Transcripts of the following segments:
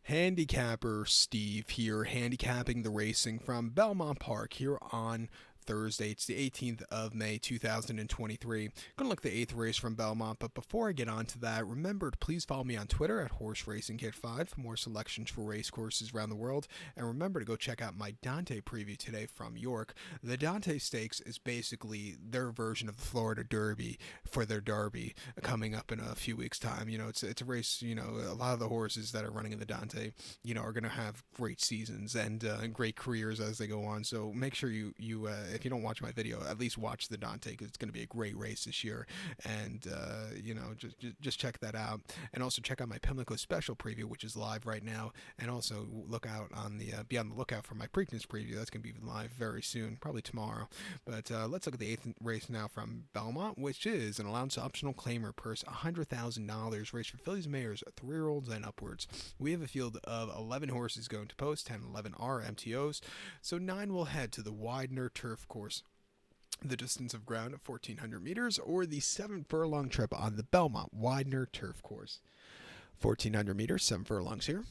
Handicapper Steve here, handicapping the racing from Belmont Park here on Thursday. It's the 18th of May 2023. Gonna look at the 8th race from Belmont, but before I get on to that, remember to please follow me on Twitter at HorseRacingKid5 for more selections for race courses around the world. And remember to go check out my Dante preview today from York. The Dante Stakes is basically their version of the Florida Derby for their Derby coming up in a few weeks' time. It's a race, a lot of the horses that are running in the Dante, are going to have great seasons and great careers as they go on. So make sure you if you don't watch my video, at least watch the Dante because it's going to be a great race this year. And just check that out, and also check out my Pimlico special preview, which is live right now. And also look out on the be on the lookout for my Preakness preview. That's going to be live very soon, probably tomorrow. But let's look at the 8th race now from Belmont, which is an allowance optional claimer purse, $100,000 race for fillies and mares, 3-year-olds and upwards. We have a field of 11 horses going to post, 10 and 11 are MTOs, so 9 will head to the Widener Turf Course. The distance of ground of 1,400 meters, or the 7-furlong trip on the Belmont Widener Turf Course. 1,400 meters, 7 furlongs here.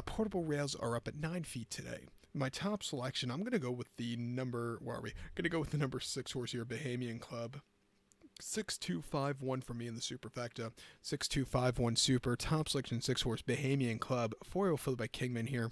Portable rails are up at 9 feet today. My top selection, I'm going to go with the number, where are we? Going to go with the number 6 horse here, Bahamian Club. 6251 for me in the superfecta. 6251 super. Top selection 6 horse, Bahamian Club. 4-year-old filled by Kingman here.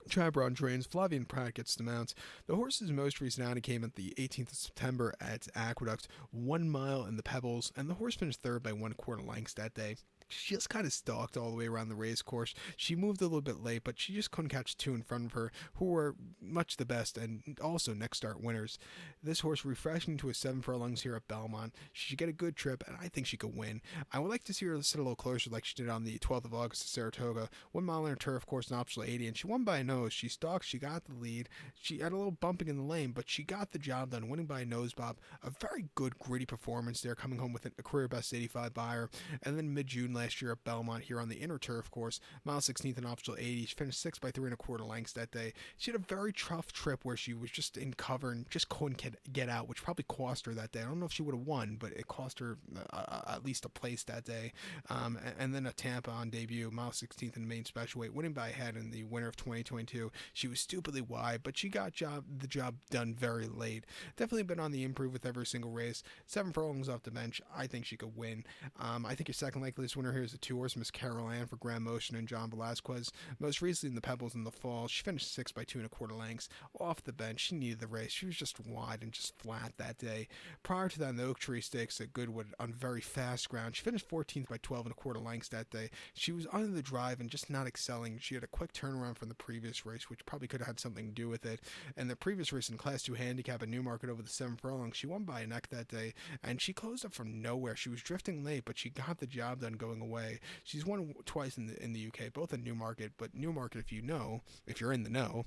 Tribron drains, Flavian Pratt gets the mounts. The horse's most recent outing came at the 18th of September at Aqueduct, 1 mile in the Pebbles, and the horse finished third by 1/4 lengths that day. She just kind of stalked all the way around the race course. She moved a little bit late, but she just couldn't catch 2 in front of her, who were much the best and also next start winners. This horse refreshing to a 7 furlongs here at Belmont. She should get a good trip, and I think she could win. I would like to see her sit a little closer like she did on the 12th of August at Saratoga. 1 mile in her turf course, an optional 80, and she won by a nose. She stalked, she got the lead. She had a little bumping in the lane, but she got the job done, winning by a nose bob. A very good, gritty performance there, coming home with a career best 85 by her. And then mid-June last year at Belmont here on the inner turf course, mile 16th and optional 80. She finished 6 by 3 1/4 lengths that day. She had a very tough trip where she was just in cover and just couldn't get out, which probably cost her that day. I don't know if she would have won, but it cost her at least a place that day. And then a Tampa on debut, mile 16th in the main special weight, winning by a head in the winter of 2022. She was stupidly wide, but she got the job done very late. Definitely been on the improve with every single race. 7 furlongs off the bench. I think she could win. I think your second likeliest winner here is the 2 horse Miss Carol Ann for Grand Motion and John Velasquez. Most recently in the Pebbles in the fall, she finished 6 by 2 1/4 lengths. Off the bench, she needed the race. She was just wide and just flat that day. Prior to that, in the Oak Tree Stakes at Goodwood on very fast ground, she finished 14th by 12 1/4 lengths that day. She was under the drive and just not excelling. She had a quick turnaround from the previous race, which probably could have had something to do with it. And the previous race in Class 2 handicap at Newmarket over the 7 furlongs, she won by a neck that day, and she closed up from nowhere. She was drifting late, but she got the job done going away. She's won twice in the UK, both in Newmarket. But Newmarket, if you're in the know,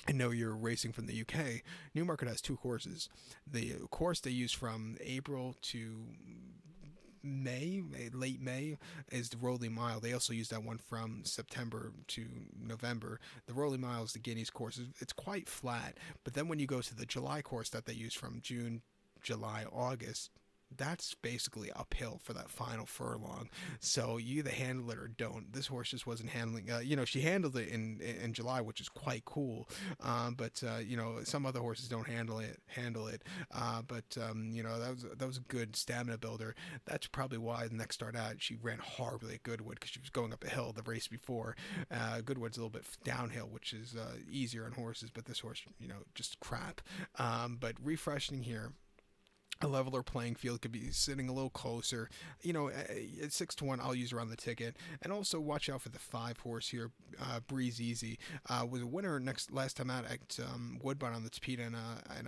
and know you're racing from the UK, Newmarket has 2 courses. The course they use from April to late May, is the Rolling Mile. They also use that one from September to November. The Rolling Mile is the Guineas course. It's quite flat, but then when you go to the July course that they use from June, July, August, that's basically uphill for that final furlong. So you either handle it or don't. This horse just wasn't handling. She handled it in July, which is quite cool. But some other horses don't handle it. That was a good stamina builder. That's probably why the next start out she ran horribly at Goodwood, because she was going up a hill the race before. Goodwood's a little bit downhill, which is easier on horses, but this horse, just crap. But refreshing here. A leveler playing field could be sitting a little closer. At 6-1, I'll use her on the ticket. And also watch out for the 5 horse here, Breeze Easy. Was a winner last time out at Woodbine on the Tapeta and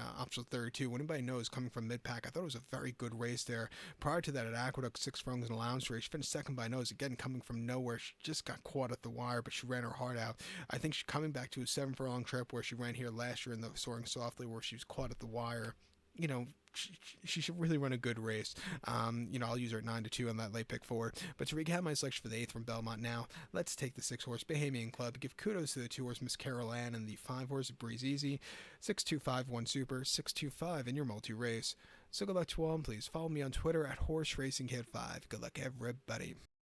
optional 32. When anybody knows, coming from mid-pack, I thought it was a very good race there. Prior to that, at Aqueduct, 6 furlongs in allowance race, she finished second by nose. Again, coming from nowhere, she just got caught at the wire, but she ran her heart out. I think she's coming back to a 7 furlong trip where she ran here last year in the Soaring Softly, where she was caught at the wire. She should really run a good race. I'll use her at 9-2 on that late pick 4. But to recap my selection for the 8th from Belmont now, let's take the 6 horse Bahamian Club. Give kudos to the 2 horse Miss Carol Ann and the 5 horse Breeze Easy. 6-2-5-1 super, 6-2-5 in your multi race. So good luck to all, and please follow me on Twitter at HorseRacingKid5. Good luck, everybody.